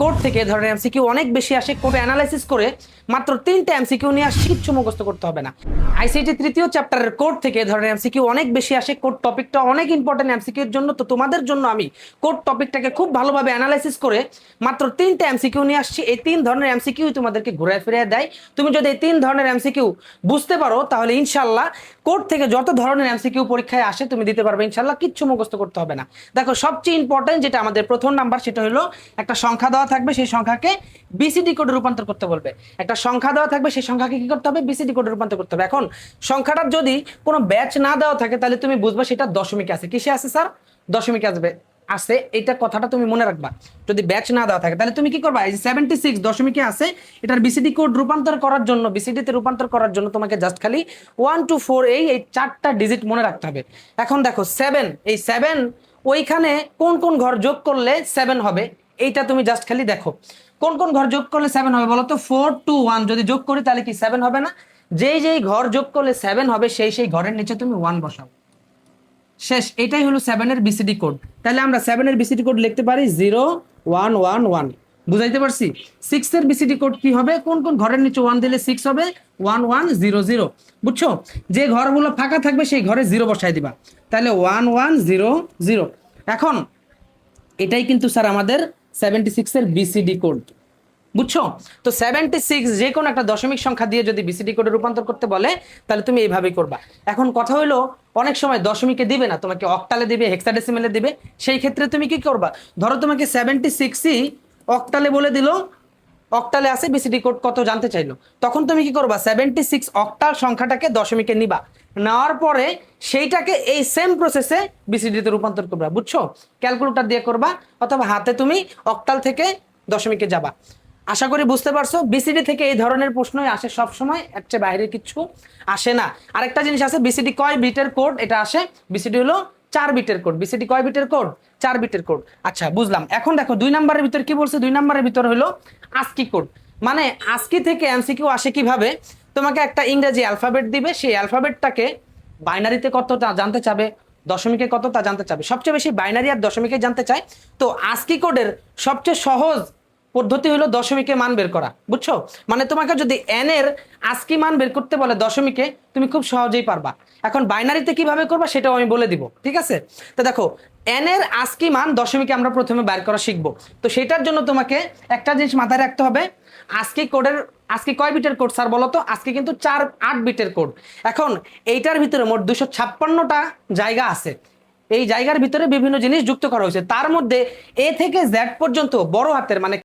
Code থেকে ধরেন MCQ অনেক বেশি আসে, কোড অ্যানালাইসিস করে মাত্র 3টা এমসিকিউ নিয়ে আসি, কিচ্ছু মুখস্থ করতে হবে না। আইসিটি তৃতীয় চ্যাপ্টারের কোড থেকে ধরেন এমসিকিউ অনেক বেশি আসে, কোড টপিকটা অনেক ইম্পর্টেন্ট এমসিকিউর জন্য। তো তোমাদের জন্য আমি কোড টপিকটাকে খুব ভালোভাবে অ্যানালাইসিস করে মাত্র 3টা এমসিকিউ নিয়ে আসছি। এই 3 ধরনের এমসিকিউ তোমাদেরকে ঘুরে ফিরে দেয়। তুমি যদি এই 3 ধরনের এমসিকিউ বুঝতে পারো তাহলে ইনশাল্লাহ কোড থেকে যত ধরনের এমসিকিউ পরীক্ষায় আসে তুমি দিতে পারবে ইনশাল্লাহ, কিচ্ছু মুখস্থ করতে হবে না। দেখো সবচেয়ে ইম্পর্টেন্ট যেটা আমাদের প্রথম নাম্বার, সেটা হলো একটা সংখ্যা দেওয়া থাকবে, সেই সংখ্যাকে বিসিডি কোডে রূপান্তর করতে বলবে। একটা সংখ্যা দেওয়া থাকবে, সেই সংখ্যাকে কি করতে হবে? বিসিডি কোডে রূপান্তর করতে হবে। এখন সংখ্যাটার যদি কোনো ব্যাচ না দেওয়া থাকে তাহলে তুমি বুঝবে সেটা দশমিকে আছে। কিসে আছে স্যার? দশমিকে আসবে আছে, এটা কথাটা তুমি মনে রাখবা। যদি ব্যাচ না দেওয়া থাকে তাহলে তুমি কি করবা? এই যে 76 দশমিকে আছে, এটার বিসিডি কোড রূপান্তর করার জন্য, বিসিডি তে রূপান্তর করার জন্য তোমাকে জাস্ট খালি 1 2 4 এই 4টা ডিজিট মনে রাখতে হবে। এখন দেখো 7, এই 7 ওইখানে কোন কোন ঘর যোগ করলে 7 হবে, এইটা তুমি জাস্ট খালি দেখো কোন কোন ঘর যোগ করলে 7 হবে বলো তো। 4 2 1 যদি যোগ করি তাহলে কি 7 হবে না? যেই যেই ঘর যোগ করলে 7 হবে সেই সেই ঘরের নিচে তুমি 1 বসাও, শেষ। এটাই হলো 7 এর বিসিডি কোড। তাহলে আমরা 7 এর বিসিডি কোড লিখতে পারি 0 1 1 1। বুঝাইতে পারছি? 6 এর বিসিডি কোড কি হবে? কোন কোন ঘরের নিচে 1 দিলে 6 হবে? 1 1 0 0। বুঝছো? যে ঘরগুলো ফাঁকা থাকবে সেই ঘরে 0 বসাই দিবা, তাহলে 1 1 0 0। এখন এটাই কিন্তু স্যার আমাদের 76 এর বিসিডি কোড। বুঝছো? তো 76 যে কোনো একটা দশমিক সংখ্যা দিয়ে যদি বিসিডি কোডে রূপান্তর করতে বলে তাহলে তুমি এইভাবেই করবা। এখন কথা হলো অনেক সময় দশমিকে দিবে না, তোমাকে অক্টালে দিবে, হেক্সাডেসিমেলে দিবে। সেই ক্ষেত্রে তুমি কি করবা? ধরো তোমাকে 76ই অক্টালে বলে দিল, অক্টালে আছে, বিসিডি কোড কত জানতে চাইলো, তখন তুমি কি করবা? 76 অক্টাল সংখ্যাটাকে দশমিকে নিবা, নেওয়ার পরে সেইটাকে এই সেম প্রসেসে বিসিডিতে রূপান্তর করবা। বুঝছো? ক্যালকুলেটর দিয়ে করবা অথবা হাতে তুমি অক্টাল থেকে দশমিকে যাবা। আশা করি বুঝতে পারছো। বিসিডি থেকে এই ধরনের প্রশ্নই আসে সব সময়, এর চেয়ে বাইরে কিছু আসে না। আরেকটা জিনিস আছে, বিসিডি কয় বিটের কোড? এটা আসে, বিসিডি হলো 4 বিটের কোড। বিসিডি কয় বিটের কোড? 4 বিটের কোড। আচ্ছা বুঝলাম। এখন দেখো 2 নম্বরের ভিতর কি বলছে? 2 নম্বরের ভিতর হলো আস্কি কোড। মানে আস্কি থেকে এমসিকিউ আসে কিভাবে? তোমাকে একটা ইংরেজি অ্যালফাবেট দিবে, সেই অ্যালফাবেটটাকে বাইনারিতে কত তা জানতে চাবে, দশমিকে কত তা জানতে চাবে। সবচেয়ে বেশি বাইনারি আর দশমিকে জানতে চায়। তো আস্কি কোডের সবচেয়ে সহজ পদ্ধতি হলো দশমিকে মান বের করা। বুঝছো? মানে তোমাকে যদি এন এর আস্কি মান বের করতে বলে দশমিকে, তুমি খুব সহজেই পারবা। এখন বাইনারিতে কিভাবে করবা সেটাও আমি বলে দিব, ঠিক আছে? তো দেখো এন এর আস্কি মান দশমিকে আমরা প্রথমে বের করা শিখবো। তো সেটার জন্য তোমাকে একটা জিনিস মাথায় রাখতে হবে, আস্কি কোডের, আস্কি কয় বিটের কোড স্যার বলো তো? আস্কি কিন্তু 8 বিটের কোড। এখন এইটার ভিতরে মোট 256টা জায়গা আছে। এই জায়গার ভিতরে বিভিন্ন জিনিস যুক্ত করা হয়েছে, তার মধ্যে এ থেকে জেড পর্যন্ত বড় হাতের মানে